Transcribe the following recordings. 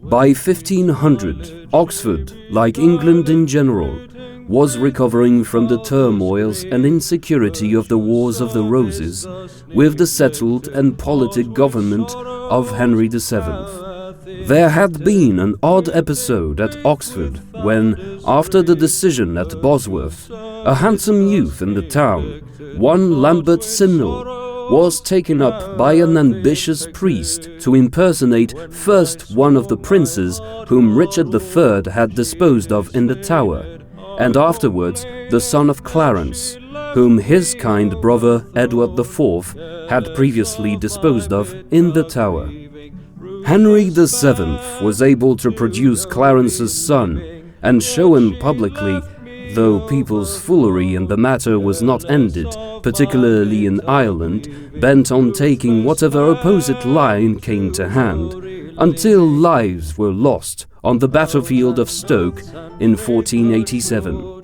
By 1500, Oxford, like England in general, was recovering from the turmoils and insecurity of the Wars of the Roses with the settled and politic government of Henry VII. There had been an odd episode at Oxford when, after the decision at Bosworth, a handsome youth in the town, one Lambert Simnel, was taken up by an ambitious priest to impersonate first one of the princes whom Richard III had disposed of in the Tower, and afterwards the son of Clarence, whom his kind brother Edward IV had previously disposed of in the Tower. Henry VII was able to produce Clarence's son and show him publicly, though people's foolery in the matter was not ended, particularly in Ireland, bent on taking whatever opposite line came to hand, until lives were lost on the battlefield of Stoke in 1487.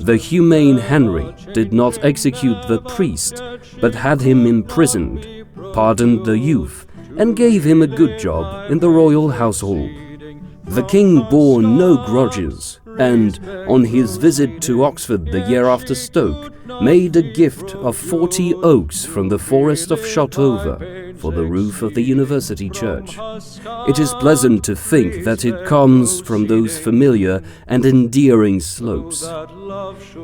The humane Henry did not execute the priest, but had him imprisoned, pardoned the youth, and gave him a good job in the royal household. The king bore no grudges, and, on his visit to Oxford the year after Stoke, made a gift of 40 oaks from the forest of Shotover for the roof of the university church. It is pleasant to think that it comes from those familiar and endearing slopes.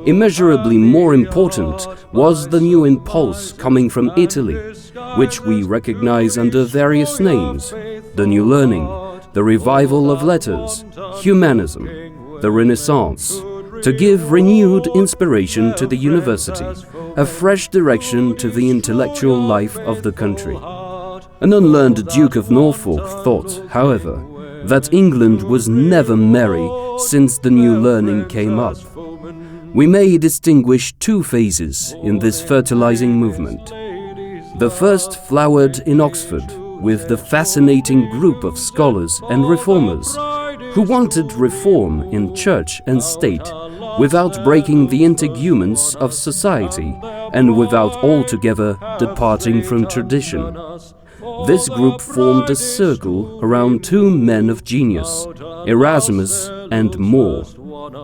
Immeasurably more important was the new impulse coming from Italy, which we recognize under various names: the New Learning, the revival of letters, humanism, the Renaissance, to give renewed inspiration to the university, a fresh direction to the intellectual life of the country. An unlearned Duke of Norfolk thought, however, that England was never merry since the New Learning came up. We may distinguish two phases in this fertilizing movement. The first flowered in Oxford, with the fascinating group of scholars and reformers who wanted reform in church and state without breaking the integuments of society and without altogether departing from tradition. This group formed a circle around two men of genius, Erasmus and More,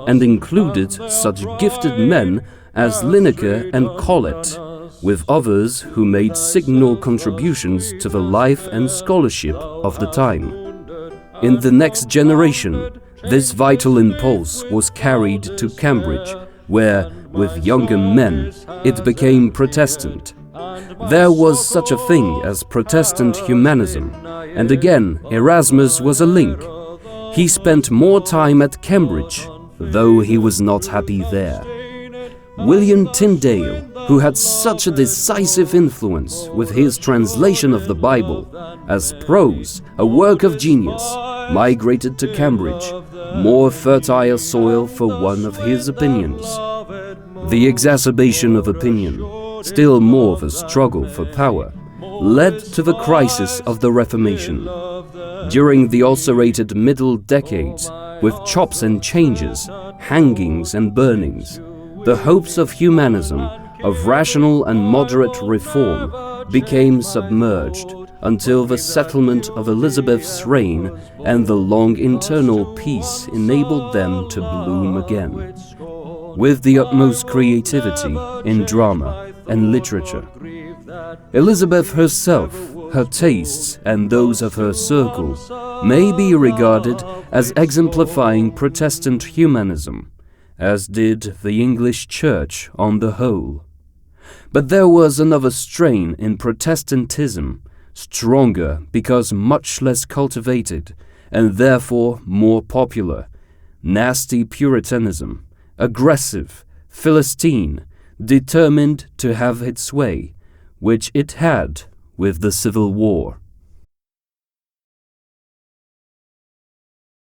and included such gifted men as Linacre and Colet, with others who made signal contributions to the life and scholarship of the time. In the next generation, this vital impulse was carried to Cambridge, where, with younger men, it became Protestant. There was such a thing as Protestant humanism, and again Erasmus was a link. He spent more time at Cambridge, though he was not happy there. William Tyndale, who had such a decisive influence with his translation of the Bible, as prose, a work of genius, migrated to Cambridge, more fertile soil for one of his opinions. The exacerbation of opinion, still more the struggle for power, led to the crisis of the Reformation. During the ulcerated middle decades, with chops and changes, hangings and burnings, the hopes of humanism, of rational and moderate reform, became submerged until the settlement of Elizabeth's reign and the long internal peace enabled them to bloom again, with the utmost creativity in drama and literature. Elizabeth herself, her tastes and those of her circle, may be regarded as exemplifying Protestant humanism, as did the English Church on the whole. But there was another strain in Protestantism, stronger because much less cultivated, and therefore more popular: nasty Puritanism, aggressive, Philistine, determined to have its way, which it had with the Civil War.